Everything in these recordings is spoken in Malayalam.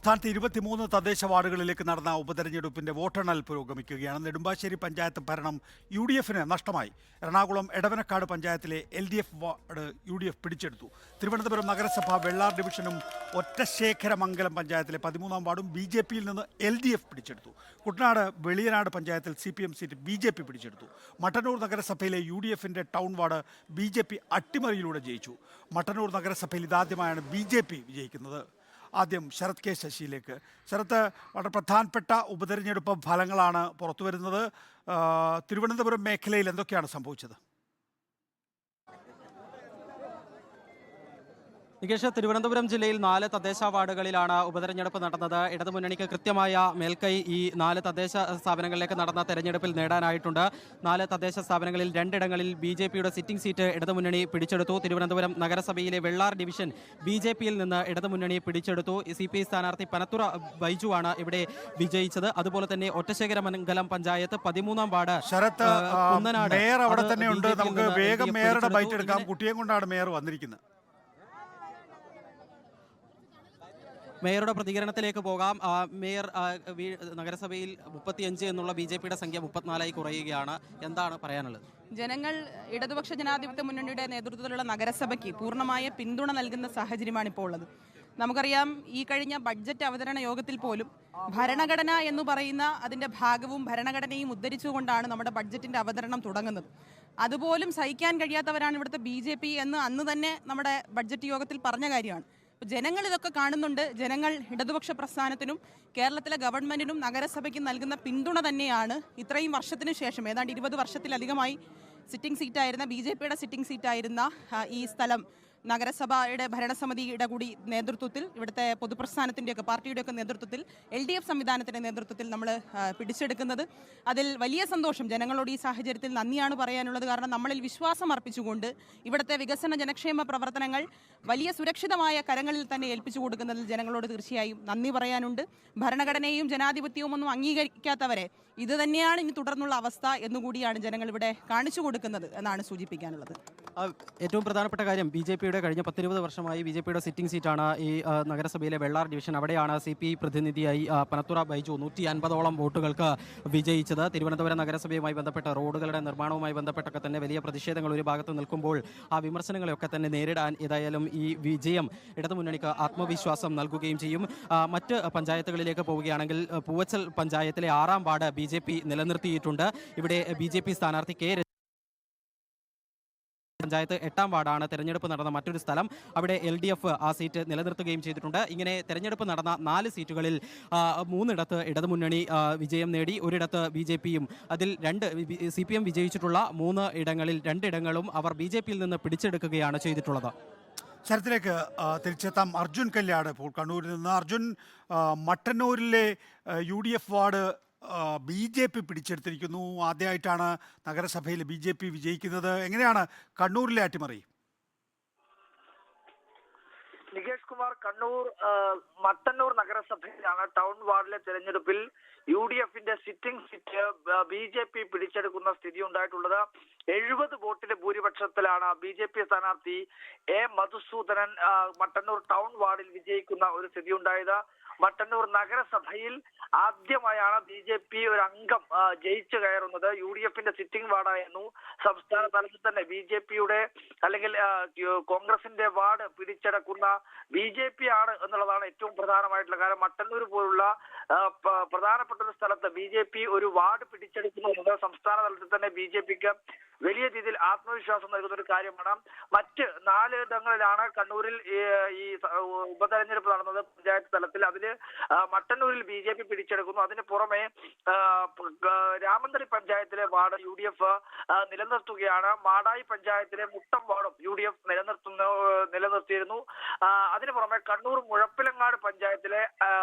സംസ്ഥാനത്ത് 23 തദ്ദേശ വാർഡുകളിലേക്ക് നടന്ന ഉപതെരഞ്ഞെടുപ്പിന്റെ വോട്ടെണ്ണൽ പുരോഗമിക്കുകയാണ്. നെടുമ്പാശ്ശേരി പഞ്ചായത്ത് ഭരണം യു.ഡി.എഫിന് നഷ്ടമായി. എറണാകുളം എടവനക്കാട് പഞ്ചായത്തിലെ എൽ.ഡി.എഫ് വാർഡ് യു.ഡി.എഫ് പിടിച്ചെടുത്തു. തിരുവനന്തപുരം നഗരസഭ വെള്ളാർ ഡിവിഷനും ഒറ്റശേഖരമംഗലം പഞ്ചായത്തിലെ 13-ാം വാർഡും ബി.ജെ.പിയിൽ നിന്ന് എൽ.ഡി.എഫ് പിടിച്ചെടുത്തു. കുട്ടനാട് വെളിയനാട് പഞ്ചായത്തിൽ സി.പി.എം സീറ്റ് ബി.ജെ.പി പിടിച്ചെടുത്തു. മട്ടന്നൂർ നഗരസഭയിലെ യു.ഡി.എഫിന്റെ ടൗൺ വാർഡ് ബി.ജെ.പി അട്ടിമറിയിലൂടെ ജയിച്ചു. മട്ടന്നൂർ നഗരസഭയിൽ ഇതാദ്യമായാണ് ബി.ജെ.പി വിജയിക്കുന്നത്. ആദ്യം ശരത് കെ ശശിയിലേക്ക്. ശരത്ത്, വളരെ പ്രധാനപ്പെട്ട ഉപതെരഞ്ഞെടുപ്പ് ഫലങ്ങളാണ് പുറത്തു വരുന്നത്. തിരുവനന്തപുരം മേഖലയിൽ എന്തൊക്കെയാണ് സംഭവിച്ചത്? നികേഷ്, തിരുവനന്തപുരം ജില്ലയിൽ 4 തദ്ദേശ വാർഡുകളിലാണ് ഉപതെരഞ്ഞെടുപ്പ് നടന്നത്. ഇടതുമുന്നണിക്ക് കൃത്യമായ മേൽക്കൈ ഈ 4 തദ്ദേശ സ്ഥാപനങ്ങളിലേക്ക് നടന്ന തെരഞ്ഞെടുപ്പിൽ നേടാനായിട്ടുണ്ട്. 4 തദ്ദേശ സ്ഥാപനങ്ങളിൽ 2 ഇടങ്ങളിൽ ബി.ജെ.പിയുടെ സിറ്റിംഗ് സീറ്റ് ഇടതുമുന്നണി പിടിച്ചെടുത്തു. തിരുവനന്തപുരം നഗരസഭയിലെ വെള്ളാർ ഡിവിഷൻ ബി.ജെ.പിയിൽ നിന്ന് ഇടതുമുന്നണി പിടിച്ചെടുത്തു. സി.പി.ഐ സ്ഥാനാർത്ഥി പനത്തുറ ബൈജു ആണ് ഇവിടെ വിജയിച്ചത്. അതുപോലെ തന്നെ ഒറ്റശേഖരമംഗലം പഞ്ചായത്ത് 13-ാം വാർഡ് കുന്നനാട് മേയർ അവിടെ തന്നെ ഉണ്ട്. നമുക്ക് വേഗം മേയറുടെ ബൈറ്റ് എടുക്കാം. കുട്ടിയെ കൊണ്ടാണ് മേയർ വന്നിരിക്കുന്നത്. മേയറുടെ പ്രതികരണത്തിലേക്ക് പോകാം. മേയർ, നഗരസഭയിൽ 35 എന്നുള്ള ബി.ജെ.പിയുടെ സംഖ്യ 34ആയി കുറയുകയാണ്. എന്താണ് പറയാനുള്ളത്? ജനങ്ങൾ ഇടതുപക്ഷ ജനാധിപത്യ മുന്നണിയുടെ നേതൃത്വത്തിലുള്ള നഗരസഭയ്ക്ക് പൂർണ്ണമായ പിന്തുണ നൽകുന്ന സാഹചര്യമാണ് ഇപ്പോൾ ഉള്ളത്. നമുക്കറിയാം, ഈ കഴിഞ്ഞ ബഡ്ജറ്റ് അവതരണ യോഗത്തിൽ പോലും ഭരണഘടന എന്ന് പറയുന്ന അതിൻ്റെ ഭാഗവും ഭരണഘടനയും ഉദ്ധരിച്ചുകൊണ്ടാണ് നമ്മുടെ ബഡ്ജറ്റിൻ്റെ അവതരണം തുടങ്ങുന്നത്. അതുപോലും സഹിക്കാൻ കഴിയാത്തവരാണ് ഇവിടുത്തെ ബി.ജെ.പി എന്ന് അന്ന് തന്നെ നമ്മുടെ ബഡ്ജറ്റ് യോഗത്തിൽ പറഞ്ഞ കാര്യമാണ്. ജനങ്ങൾ ഇതൊക്കെ കാണുന്നുണ്ട്. ജനങ്ങൾ ഇടതുപക്ഷ പ്രസ്ഥാനത്തിനും കേരളത്തിലെ ഗവൺമെന്റിനും നഗരസഭയ്ക്കും നൽകുന്ന പിന്തുണ തന്നെയാണ് ഇത്രയും വർഷത്തിനു ശേഷം, ഏതാണ്ട് 20 വർഷത്തിലധികമായി സിറ്റിംഗ് സീറ്റായിരുന്ന ബി.ജെ.പിയുടെ സിറ്റിംഗ് സീറ്റായിരുന്ന ഈ സ്ഥലം നഗരസഭയുടെ ഭരണസമിതിയുടെ കൂടി നേതൃത്വത്തിൽ, ഇവിടുത്തെ പൊതുപ്രസ്ഥാനത്തിൻ്റെയൊക്കെ പാർട്ടിയുടെയൊക്കെ നേതൃത്വത്തിൽ, എൽ.ഡി.എഫ് സംവിധാനത്തിൻ്റെ നേതൃത്വത്തിൽ നമ്മൾ പിടിച്ചെടുക്കുന്നത്. അതിൽ വലിയ സന്തോഷം. ജനങ്ങളോട് ഈ സാഹചര്യത്തിൽ നന്ദിയാണ് പറയാനുള്ളത്. കാരണം നമ്മളിൽ വിശ്വാസം അർപ്പിച്ചുകൊണ്ട് ഇവിടുത്തെ വികസന ജനക്ഷേമ പ്രവർത്തനങ്ങൾ വലിയ സുരക്ഷിതമായ കരങ്ങളിൽ തന്നെ ഏൽപ്പിച്ചു കൊടുക്കുന്നതിൽ ജനങ്ങളോട് തീർച്ചയായും നന്ദി പറയാനുണ്ട്. ഭരണഘടനയും ജനാധിപത്യവും ഒന്നും അംഗീകരിക്കാത്തവരെ ഇത് തന്നെയാണ് ഇനി തുടർന്നുള്ള അവസ്ഥ എന്നുകൂടിയാണ് ജനങ്ങൾ ഇവിടെ കാണിച്ചു കൊടുക്കുന്നത് എന്നാണ് സൂചിപ്പിക്കാനുള്ളത്. ഏറ്റവും പ്രധാനപ്പെട്ട കാര്യം, ബി.ജെ.പിയുടെ കഴിഞ്ഞ 10-20 വർഷമായി ബി.ജെ.പിയുടെ സിറ്റിംഗ് സീറ്റാണ് ഈ നഗരസഭയിലെ വെള്ളാർ ഡിവിഷൻ. അവിടെയാണ് സി.പി.ഐ പ്രതിനിധിയായി പനത്തുറ ബൈജു 150ഓളം വോട്ടുകൾക്ക് വിജയിച്ചത്. തിരുവനന്തപുരം നഗരസഭയുമായി ബന്ധപ്പെട്ട റോഡുകളുടെ നിർമ്മാണവുമായി ബന്ധപ്പെട്ടൊക്കെ തന്നെ വലിയ പ്രതിഷേധങ്ങൾ ഒരു ഭാഗത്ത് നിൽക്കുമ്പോൾ ആ വിമർശനങ്ങളെയൊക്കെ തന്നെ നേരിടാൻ ഏതായാലും ഈ വിജയം ഇടതുമുന്നണിക്ക് ആത്മവിശ്വാസം നൽകുകയും ചെയ്യും. മറ്റ് പഞ്ചായത്തുകളിലേക്ക് പോവുകയാണെങ്കിൽ പൂവച്ചൽ പഞ്ചായത്തിലെ 6-ാം വാർഡ് ബി.ജെ.പി നിലനിർത്തിയിട്ടുണ്ട്. ഇവിടെ ബി.ജെ.പി സ്ഥാനാർത്ഥി കെ പഞ്ചായത്ത് 8-ാം വാർഡാണ് തെരഞ്ഞെടുപ്പ് നടന്ന മറ്റൊരു സ്ഥലം. അവിടെ എൽ.ഡി.എഫ് ആ സീറ്റ് നിലനിർത്തുകയും ചെയ്തിട്ടുണ്ട്. ഇങ്ങനെ തെരഞ്ഞെടുപ്പ് നടന്ന 4 സീറ്റുകളിൽ 3 ഇടതുമുന്നണി വിജയം നേടി, 1 ബി.ജെ.പിയും, അതിൽ 2 സി.പി.എം വിജയിച്ചിട്ടുള്ള 3 ഇടങ്ങളിൽ 2 ഇടങ്ങളും അവർ ബി.ജെ.പിയിൽ നിന്ന് പിടിച്ചെടുക്കുകയാണ് ചെയ്തിട്ടുള്ളത്. ശരത്തിലേക്ക് തിരിച്ചെത്താം. അർജുൻ കല്യാട് ഇപ്പോൾ കണ്ണൂരിൽ നിന്ന്. അർജുൻ, മട്ടന്നൂരിലെ യു.ഡി.എഫ് വാർഡ് ബി.ജെ.പി പിടിച്ചെടുത്തിരിക്കുന്നു. ആദ്യമായിട്ടാണ് നഗരസഭയിൽ ബി.ജെ.പി വിജയിക്കുന്നത്. എങ്ങനെയാണ് കണ്ണൂരിലെ അട്ടിമറി? നികേഷ് കുമാർ, മട്ടന്നൂർ നഗരസഭയിലാണ് ടൗൺ വാർഡിലെ തെരഞ്ഞെടുപ്പിൽ യു.ഡി.എഫിന്റെ സിറ്റിംഗ് സീറ്റ് ബി.ജെ.പി പിടിച്ചെടുക്കുന്ന സ്ഥിതി ഉണ്ടായിട്ടുള്ളത്. 70 വോട്ടിന്റെ ഭൂരിപക്ഷത്തിലാണ് ബി.ജെ.പി സ്ഥാനാർത്ഥി എ മധുസൂദനൻ മട്ടന്നൂർ ടൗൺ വാർഡിൽ വിജയിക്കുന്ന ഒരു സ്ഥിതി ഉണ്ടായത്. മട്ടന്നൂർ നഗരസഭയിൽ ആദ്യമായാണ് ബി.ജെ.പി ഒരു അംഗം ജയിച്ചു കയറുന്നത്. യു.ഡി.എഫിന്റെ സിറ്റിംഗ് വാർഡായിരുന്നു. സംസ്ഥാന തലത്തിൽ തന്നെ ബി.ജെ.പിയുടെ അല്ലെങ്കിൽ കോൺഗ്രസിന്റെ വാർഡ് പിടിച്ചെടുക്കുന്ന ബി.ജെ.പി ആണ് എന്നുള്ളതാണ് ഏറ്റവും പ്രധാനമായിട്ടുള്ള കാര്യം. മട്ടന്നൂർ പോലുള്ള പ്രധാനപ്പെട്ട ഒരു സ്ഥലത്ത് ബി.ജെ.പി ഒരു വാർഡ് പിടിച്ചെടുക്കുന്നു എന്നത് സംസ്ഥാന തലത്തിൽ തന്നെ ബി.ജെ.പിക്ക് വലിയ രീതിയിൽ ആത്മവിശ്വാസം നൽകുന്ന ഒരു കാര്യമാണ്. മറ്റ് 4 ഇടങ്ങളിലാണ് കണ്ണൂരിൽ ഈ ഉപതെരഞ്ഞെടുപ്പ് നടന്നത് പഞ്ചായത്ത് തലത്തിൽ. അതില് മട്ടന്നൂരിൽ ബി.ജെ.പി പിടിച്ചെടുക്കുന്നു. അതിന് പുറമെ രാമന്തളി പഞ്ചായത്തിലെ വാർഡ് യു.ഡി.എഫ് നിലനിർത്തുകയാണ്. മാടായി പഞ്ചായത്തിലെ മുട്ടം വാർഡും യു.ഡി.എഫ് നിലനിർത്തിയിരുന്നു. അതിന് പുറമെ കണ്ണൂർ മുഴപ്പിലങ്ങാട് പഞ്ചായത്തിലെ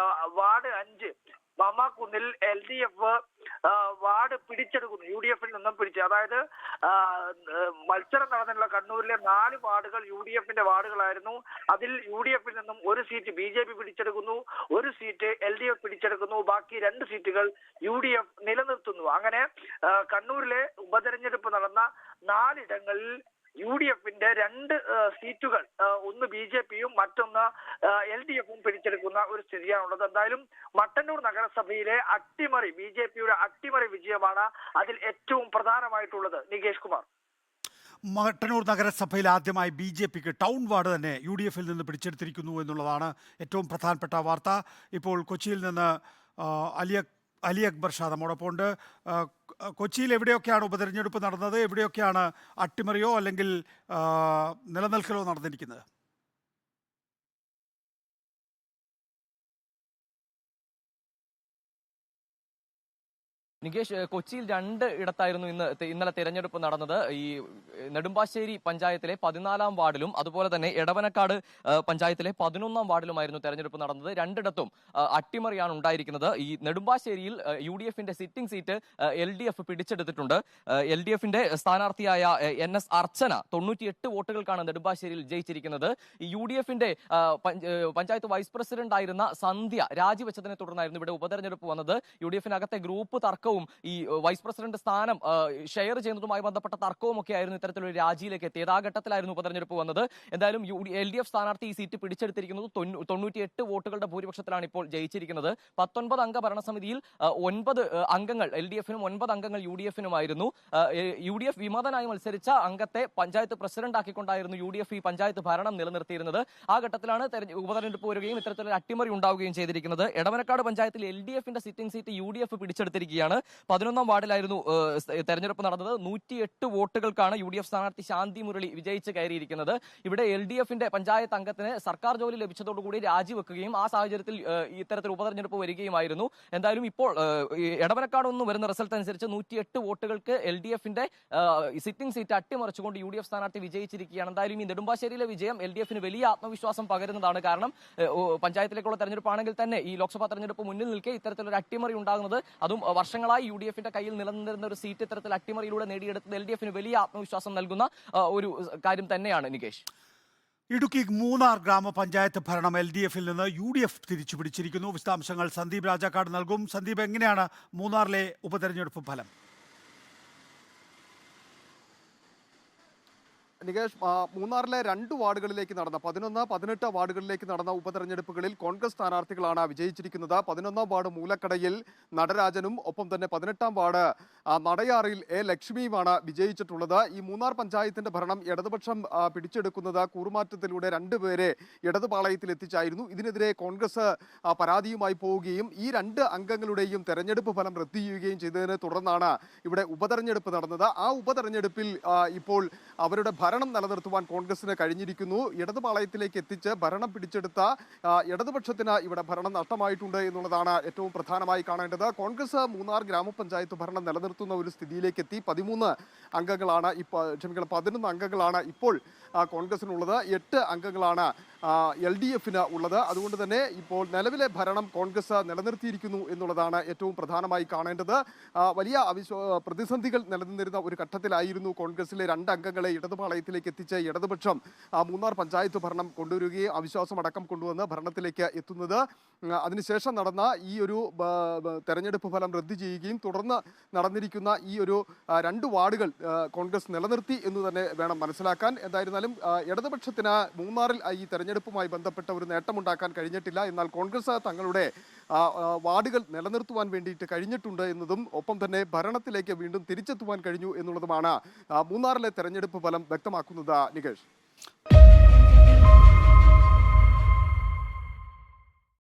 വാർഡ് 5 മാമാക്കുന്നിൽ എൽ.ഡി.എഫ് വാർഡ് പിടിച്ചെടുക്കുന്നു. യു.ഡി.എഫിൽ നിന്നും അതായത് മത്സരം നടന്നിട്ടുള്ള കണ്ണൂരിലെ 4 വാർഡുകൾ യു.ഡി.എഫിന്റെ വാർഡുകളായിരുന്നു. അതിൽ യു.ഡി.എഫിൽ നിന്നും 1 സീറ്റ് ബി.ജെ.പി പിടിച്ചെടുക്കുന്നു, 1 സീറ്റ് എൽ.ഡി.എഫ് പിടിച്ചെടുക്കുന്നു, ബാക്കി 2 സീറ്റുകൾ യു.ഡി.എഫ് നിലനിർത്തുന്നു. അങ്ങനെ കണ്ണൂരിലെ ഉപതെരഞ്ഞെടുപ്പ് നടന്ന 4 ഇടങ്ങളിൽ UDFന്റെ 2 സീറ്റുകൾ ഒന്ന് BJPയും മറ്റൊന്ന് LDFും പിടിച്ചെടുക്കുന്ന ഒരു സ്ഥിതിയാണുള്ളത്. എന്തായാലും മട്ടന്നൂർ നഗരസഭയിലെ അട്ടിമറി BJPയുടെ അട്ടിമറി വിജയമാണ് അതിൽ ഏറ്റവും പ്രധാനമായിട്ടുള്ളത്. നികേഷ് കുമാർ, മട്ടന്നൂർ നഗരസഭയിൽ ആദ്യമായി BJPക്ക് ടൗൺ വാർഡ് തന്നെ UDFിൽ നിന്ന് പിടിച്ചെടുത്തിരിക്കുന്നു എന്നുള്ളതാണ് ഏറ്റവും പ്രധാനപ്പെട്ട വാർത്ത. ഇപ്പോൾ കൊച്ചിയിൽ നിന്ന് അലി അക്ബർ ഷാ നമ്മോടൊപ്പം ഉണ്ട്. കൊച്ചിയിൽ എവിടെയൊക്കെയാണ് ഉപതെരഞ്ഞെടുപ്പ് നടന്നത്? എവിടെയൊക്കെയാണ് അട്ടിമറിയോ അല്ലെങ്കിൽ നിലനിൽക്കലോ നടന്നിരിക്കുന്നത്? നികേഷ്, കൊച്ചിയിൽ 2 ഇടത്തായിരുന്നു ഇന്നലെ തെരഞ്ഞെടുപ്പ് നടന്നത്. ഈ നെടുമ്പാശ്ശേരി പഞ്ചായത്തിലെ 14-ാം വാർഡിലും അതുപോലെ തന്നെ എടവനക്കാട് പഞ്ചായത്തിലെ 11-ാം വാർഡിലുമായിരുന്നു തെരഞ്ഞെടുപ്പ് നടന്നത്. 2ഇടത്തും അട്ടിമറിയാണ് ഉണ്ടായിരിക്കുന്നത്. ഈ നെടുമ്പാശ്ശേരിയിൽ UDFന്റെ സിറ്റിംഗ് സീറ്റ് LDF പിടിച്ചെടുത്തിട്ടുണ്ട്. LDFന്റെ സ്ഥാനാർത്ഥിയായ NS അർച്ചന 98 വോട്ടുകൾക്കാണ് നെടുമ്പാശ്ശേരിയിൽ ജയിച്ചിരിക്കുന്നത്. ഈ UDFന്റെ പഞ്ചായത്ത് വൈസ് പ്രസിഡന്റ് ആയിരുന്ന സന്ധ്യ രാജിവെച്ചതിനെ തുടർന്നായിരുന്നു ഇവിടെ ഉപതെരഞ്ഞെടുപ്പ് വന്നത്. UDFനകത്തെ ഗ്രൂപ്പ് തർക്കവും ഈ വൈസ് പ്രസിഡന്റ് സ്ഥാനം ഷെയർ ചെയ്യുന്നതുമായി ബന്ധപ്പെട്ട തർക്കവും ഒക്കെ ആയിരുന്നു ഇത്തരത്തിലൊരു രാജിയിലേക്ക് എത്തിയത്. ആ ഘട്ടത്തിലായിരുന്നു ഉപതെരഞ്ഞെടുപ്പ് വന്നത്. എന്തായാലും LDF സ്ഥാനാർത്ഥി ഈ സീറ്റ് പിടിച്ചെടുത്തിരിക്കുന്നത് 98 വോട്ടുകളുടെ ഭൂരിപക്ഷത്തിലാണ് ഇപ്പോൾ ജയിച്ചിരിക്കുന്നത്. 19 അംഗ ഭരണസമിതിയിൽ 9 അംഗങ്ങൾ LDFനും 9 അംഗങ്ങൾ UDFനുമായിരുന്നു. UDF വിമതനായി മത്സരിച്ച അംഗത്തെ പഞ്ചായത്ത് പ്രസിഡന്റ് ആക്കിക്കൊണ്ടായിരുന്നു UDF ഈ പഞ്ചായത്ത് ഭരണം നിലനിർത്തിയിരുന്നത്. ആ ഘട്ടത്തിലാണ് ഉപതെരഞ്ഞെടുപ്പ് വരികയും ഇത്തരത്തിലൊരു അട്ടിമറി ഉണ്ടാവുകയും ചെയ്തിരിക്കുന്നത്. എടവനക്കാട് പഞ്ചായത്തിൽ LDFന്റെ സിറ്റിംഗ് സീറ്റ് UDF പിടിച്ചെടുത്തിരിക്കുകയാണ്. 11-ാം വാർഡിലായിരുന്നു തെരഞ്ഞെടുപ്പ് നടന്നത്. 108 വോട്ടുകൾക്കാണ് UDF സ്ഥാനാർത്ഥി ശാന്തി മുരളി വിജയിച്ച് കയറിയിരിക്കുന്നത്. ഇവിടെ LDFന്റെ പഞ്ചായത്ത് അംഗത്തിന് സർക്കാർ ജോലി ലഭിച്ചതോടുകൂടി രാജിവെക്കുകയും ആ സാഹചര്യത്തിൽ ഇത്തരത്തിൽ ഉപതെരഞ്ഞെടുപ്പ് വരികയുമായിരുന്നു. എന്തായാലും ഇപ്പോൾ എടവനക്കാട് നിന്ന് വരുന്ന റിസൾട്ട് അനുസരിച്ച് 108 വോട്ടുകൾക്ക് LDFന്റെ സിറ്റിംഗ് സീറ്റ് അട്ടിമറിച്ചുകൊണ്ട് UDF സ്ഥാനാർത്ഥി വിജയിച്ചിരിക്കുകയാണ്. എന്തായാലും ഈ നെടുമ്പാശ്ശേരിയിലെ വിജയം LDFന് വലിയ ആത്മവിശ്വാസം പകരുന്നതാണ്. കാരണം പഞ്ചായത്തിലേക്കുള്ള തെരഞ്ഞെടുപ്പാണെങ്കിൽ തന്നെ ഈ ലോക്സഭാ തെരഞ്ഞെടുപ്പ് മുന്നിൽ നിൽക്കെ ഇത്തരത്തിലൊരു അട്ടിമറി ഉണ്ടാകുന്നത്, അതും വർഷങ്ങളായി UDFന്റെ കയ്യിൽ നിലനിന്നിരുന്ന ഒരു സീറ്റ് ഇത്തരത്തിൽ അട്ടിമറിയിലൂടെ നേടിയെടുത്തത് LDFന് വലിയ ആത്മവിശ്വാസം നൽകുന്ന ഒരു കാര്യം തന്നെയാണ്. നികേഷ്, ഇടുക്കി മൂന്നാർ ഗ്രാമപഞ്ചായത്ത് ഭരണം LDFിൽ നിന്ന് UDF തിരിച്ചു പിടിച്ചിരിക്കുന്നു. വിശദാംശങ്ങൾ സന്ദീപ് രാജാക്കാട് നൽകും. സന്ദീപ്, എങ്ങനെയാണ് മൂന്നാറിലെ ഉപതെരഞ്ഞെടുപ്പ് ഫലം? നികേഷ്, മൂന്നാറിലെ 2 വാർഡുകളിലേക്ക് നടന്ന 11, 18 വാർഡുകളിലേക്ക് നടന്ന ഉപതെരഞ്ഞെടുപ്പുകളിൽ കോൺഗ്രസ് സ്ഥാനാർത്ഥികളാണ് വിജയിച്ചിരിക്കുന്നത്. 11-ാം വാർഡ് മൂലക്കടയിൽ നടരാജനും ഒപ്പം തന്നെ 18-ാം വാർഡ് നടയാറിൽ ലക്ഷ്മിയുമാണ് വിജയിച്ചിട്ടുള്ളത്. ഈ മൂന്നാർ പഞ്ചായത്തിന്റെ ഭരണം ഇടതുപക്ഷം പിടിച്ചെടുക്കുന്നത് കൂറുമാറ്റത്തിലൂടെ 2 പേരെ ഇടതുപാളയത്തിൽ എത്തിച്ചായിരുന്നു. ഇതിനെതിരെ കോൺഗ്രസ് പരാതിയുമായി പോവുകയും ഈ 2 അംഗങ്ങളുടെയും തെരഞ്ഞെടുപ്പ് ഫലം റദ്ദു ചെയ്യുകയും ചെയ്തതിനെ തുടർന്നാണ് ഇവിടെ ഉപതെരഞ്ഞെടുപ്പ് നടന്നത്. ആ ഉപതെരഞ്ഞെടുപ്പിൽ ഇപ്പോൾ അവരുടെ ഭരണം നിലനിർത്തുവാൻ കോൺഗ്രസിന് കഴിഞ്ഞിരിക്കുന്നു. ഇടതുപാളയത്തിലേക്ക് എത്തിച്ച് ഭരണം പിടിച്ചെടുത്ത ഇടതുപക്ഷത്തിന് ഇവിടെ ഭരണം നഷ്ടമായിട്ടുണ്ട് എന്നുള്ളതാണ് ഏറ്റവും പ്രധാനമായി കാണേണ്ടത്. കോൺഗ്രസ് മൂന്നാർ ഗ്രാമപഞ്ചായത്ത് ഭരണം നിലനിർത്തുന്ന ഒരു സ്ഥിതിയിലേക്ക് എത്തി. 11 അംഗങ്ങളാണ് ഇപ്പോൾ കോൺഗ്രസിനുള്ളത്. 8 അംഗങ്ങളാണ് LDFന് ഉള്ളത്. അതുകൊണ്ട് തന്നെ ഇപ്പോൾ നിലവിലെ ഭരണം കോൺഗ്രസ് നിലനിർത്തിയിരിക്കുന്നു എന്നുള്ളതാണ് ഏറ്റവും പ്രധാനമായി കാണേണ്ടത്. വലിയ പ്രതിസന്ധികൾ നിലനിന്നിരുന്ന ഒരു ഘട്ടത്തിലായിരുന്നു കോൺഗ്രസിലെ 2 അംഗങ്ങളെ ഇടതുപാളയത്തിലേക്ക് എത്തിച്ച് ഇടതുപക്ഷം മൂന്നാർ പഞ്ചായത്ത് ഭരണം കൊണ്ടുവരികയും അവിശ്വാസം അടക്കം കൊണ്ടുവന്ന് ഭരണത്തിലേക്ക് എത്തുന്നത്. അതിനുശേഷം നടന്ന ഈ ഒരു തെരഞ്ഞെടുപ്പ് ഫലം റദ്ദു ചെയ്യുകയും തുടർന്ന് നടന്നിരിക്കുന്ന ഈ ഒരു 2 വാർഡുകൾ കോൺഗ്രസ് നിലനിർത്തി എന്ന് തന്നെ വേണം മനസ്സിലാക്കാൻ. എന്തായിരുന്നാലും ഇടതുപക്ഷത്തിന് മൂന്നാറിൽ ഈ തെരഞ്ഞെടുപ്പുമായി ബന്ധപ്പെട്ട ഒരു നേട്ടമുണ്ടാക്കാൻ കഴിഞ്ഞിട്ടില്ല. എന്നാൽ കോൺഗ്രസ് തങ്ങളുടെ വാർഡുകൾ നിലനിർത്തുവാൻ വേണ്ടിയിട്ട് കഴിഞ്ഞിട്ടുണ്ട് എന്നതും ഒപ്പം തന്നെ ഭരണത്തിലേക്ക് വീണ്ടും തിരിച്ചെത്തുവാൻ കഴിഞ്ഞു എന്നുള്ളതുമാണ് മൂന്നാറിലെ തെരഞ്ഞെടുപ്പ് ഫലം വ്യക്തമാക്കുന്നത്. നികേഷ്.